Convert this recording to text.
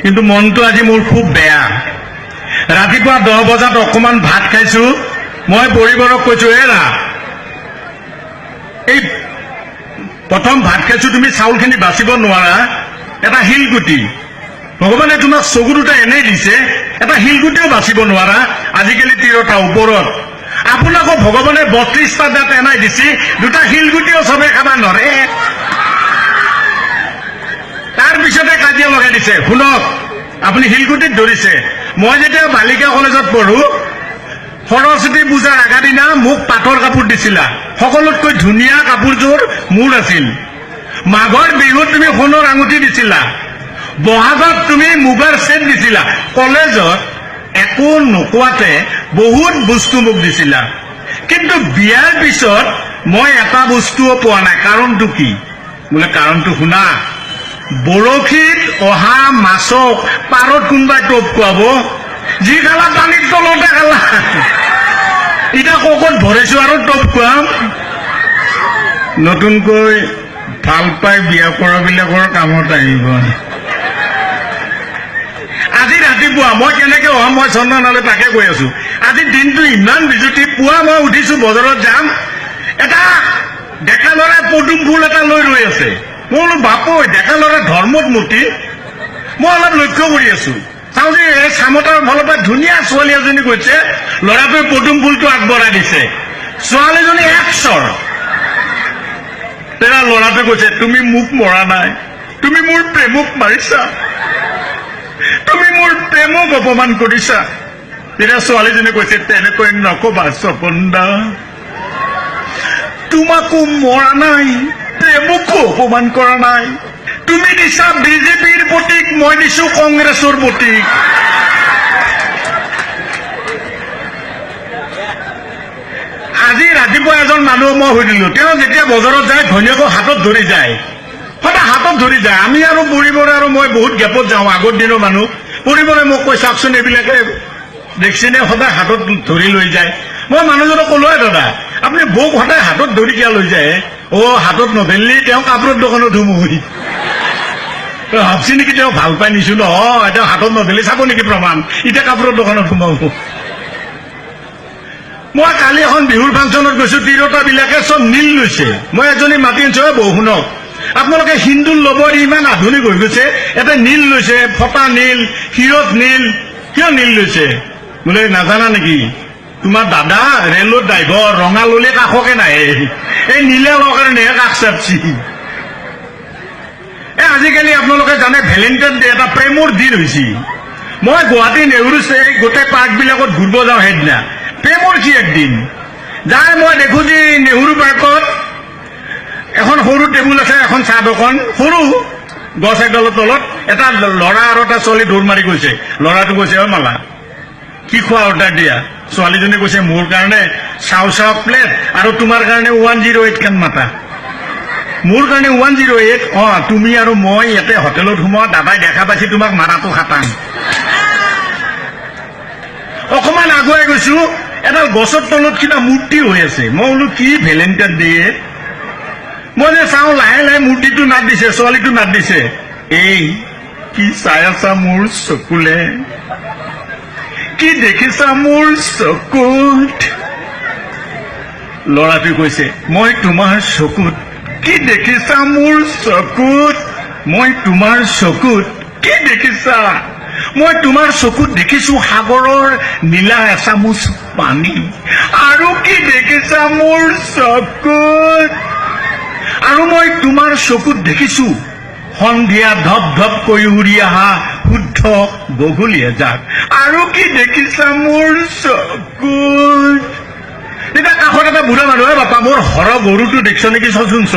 কিন্তু মনটো আজি মোৰ খুব বেয়া। ৰাতিপুৱা 10 বজাত অকমান ভাত খাইছো। মই পৰিবাৰক কৈছো, এৰা এই প্ৰথম ভাত খাইছো, তুমি চাউলখিনি বাচিব নোৱাৰা, এটা শিলগুটি ভগৱানে তোমাক চকু দুটা এনেই দিছে, এটা শিলগুটিও বাচিব নোৱাৰা। আজিকালি 13টা ওপৰত আপোনাকো ভগৱানে 32টা দাঁত এনাই দিছে, দুটা শিলগুটিও চবে খাব নোৱাৰে। তাৰপিছতে কাজিয়া লগাই দিছে, শুনক আপুনি শিলগুটিত ধৰিছে। মই যেতিয়া বালিকা কলেজত পঢ়ো, সৰস্বতী পূজাৰ আগা দিনা মোক পাটৰ কাপোৰ দিছিলা। সকলোতকৈ ধুনীয়া কাপোৰযোৰ মোৰ আছিল। মাঘৰ বিহুত তুমি সোণৰ আঙুঠি দিছিলা। বহাগত তুমি মুগাৰ চেট দিছিলা। কলেজত একো নোকোৱাতে বহুত বস্তু মোক দিছিলা। কিন্তু বিয়াৰ পিছত মই এটা বস্তুও পোৱা নাই। কাৰণটো কি? বোলে কাৰণটো শুনা, বৰশীত অহা মাছক পাৰত কোনোবাই টোপ খুৱাব, যি খালা পানীৰ তলতে খালা। এতিয়া ককত ভৰাইছো আৰু টোপ খুৱাম। নতুনকৈ ভাল পাই বিয়া কৰাবিলাকৰ কামত আহিব। আজি ৰাতিপুৱা মই কেনেকে অহা, মই চন্দনালৈ তাকে কৈ আছো। আজি দিনটো ইমান বিজুতি। পুৱা মই উঠিছো, বজাৰত যাম, এটা ডেকা ল'ৰাই পদুম ফুল এটা লৈ ৰৈ আছে। মই বোলো বাপু, ডেকা ল'ৰা ধৰ্মত মতি। মই অলপ লক্ষ্য কৰি আছো, চাওঁ যে এই চামতাৰ ফালৰ পৰা ধুনীয়া ছোৱালী এজনী গৈছে, ল'ৰাটোৱে পদুম ফুলটো আগবঢ়াই দিছে। ছোৱালীজনী 100। তেৰা ল'ৰাটোৱে কৈছে, তুমি মোক মৰা নাই, তুমি মোৰ প্ৰেমক মাৰিছা, তুমি মোৰ প্ৰেমক অপমান কৰিছা। তেতিয়া ছোৱালীজনী কৈছে, তেনেকৈ নকবা স্বপনদা, তোমাকো মৰা নাই, প্ৰেমকো অপমান কৰা নাই। তুমি দিছা বিজেপিৰ প্ৰতীক, মই দিছো কংগ্ৰেছৰ প্ৰতীক। আজি ৰাতিপুৱা এজন মানুহ মই সুধিলো, তেওঁ যেতিয়া বজাৰত যায় ঘৈণীয়েকক হাতত ধৰি যায়, সদায় হাতত ধৰি যায়। আমি আৰু পৰিবাৰে আৰু মই বহুত গেপত যাওঁ, আগৰ দিনৰ মানুহ। পৰিবাৰে মোক কৈ, চাওকচোন এইবিলাকে দেখিছেনে সদায় হাতত ধৰি লৈ যায়। মই মানুহজনক ক'লো, দাদা আপুনি বৌক সদায় হাতত ধৰি কিয় লৈ যায়? হাতত নধৰিলে তেওঁ কাপোৰৰ দোকানত সোমোই। ভাবছি নেকি তেওঁ ভাল পাই নিছো? নহয়, তেওঁ হাতত নধৰিলে চাব নেকি প্ৰমাণ? এতিয়া কাপোৰৰ দোকানত সোমাব। মই কালি এখন বিহুৰ ফাংচনত গৈছো, 13টা বিলাকে চব নীল লৈছে। মই এজনী মাতি আনিছো, বৌ শুনক, আপোনালোকে হিন্দুৰ ল'বৰ ইমান আধুনিক হৈ গৈছে, এটা নীল লৈছে, ফটা নীল, শিৰত নীল, কিয় নীল লৈছে? বোলে নাজানা নেকি? তোমাৰ দাদা ৰেলৰ ড্ৰাইভাৰ, ৰঙা ললে কাষকে নাহে, এই নীলা লোৱাৰ কাৰণেহে কাষ চাপছি। আজিকালি আপোনালোকে জানে ভেলেণ্টাইন ডে এটা প্ৰেমৰ দিন হৈছে। মই গুৱাহাটী নেহৰু গোটেই পাৰ্কবিলাকত ঘূৰিব যাওঁ সেইদিনা। প্ৰেমৰ কি একদিন যাই মই দেখো যে নেহৰু পাৰ্কত এখন সৰু টেবুল আছে, এখন চাহ দোকান, সৰু গছ এডালৰ তলত এটা ল'ৰা আৰু এটা ছোৱালী দৌৰ মাৰি গৈছে। ল'ৰাটো কৈছে, মালা কি খোৱা অৰ্ডাৰ দিয়া? ছোৱালীজনী কৈছে, মোৰ কাৰণে চাও প্লেট আৰু তোমাৰ কাৰণে 108 খান মাতা। মোৰ কাৰণে 108? তুমি আৰু মই ইয়াতে হোটেলত সোমোৱা, দাদাই দেখা পাইছে তোমাক মাৰাটো খাটাং। অকমান আগুৱাই গৈছো, এডাল গছৰ তলত কিবা মূৰ্তি হৈ আছে। মই বোলো কি ভেলেণ্টাইন ডে? মই যে চাওঁ লাহে লাহে মূৰ্তিটো নাট দিছে, ছোৱালীটো নাট দিছে। এই কি চাই আছা মোৰ চকুলে? কি দেখিছা মোৰ চকুত? ল'ৰাটোৱে কৈছে, মই তোমাৰ চকুত। কি দেখিছা মোৰ চকুত? মই তোমাৰ চকুত কি দেখিছা? মই তোমাৰ চকুত দেখিছো সাগৰৰ নীলা এচামুচ পানী। আৰু কি দেখিছা মোৰ চকুত? আৰু মই তোমাৰ চকুত দেখিছো সন্ধিয়া ধপ ধপ কৰি উৰি অহা শুদ্ধ বগলী এজাক। আৰু কি দেখিছা মোৰ চকুত? তেতিয়া কাষত এটা বুঢ়া মানুহে, বাপা মোৰ হৰ গৰুটো দেখিছ নেকি, চচোন চ।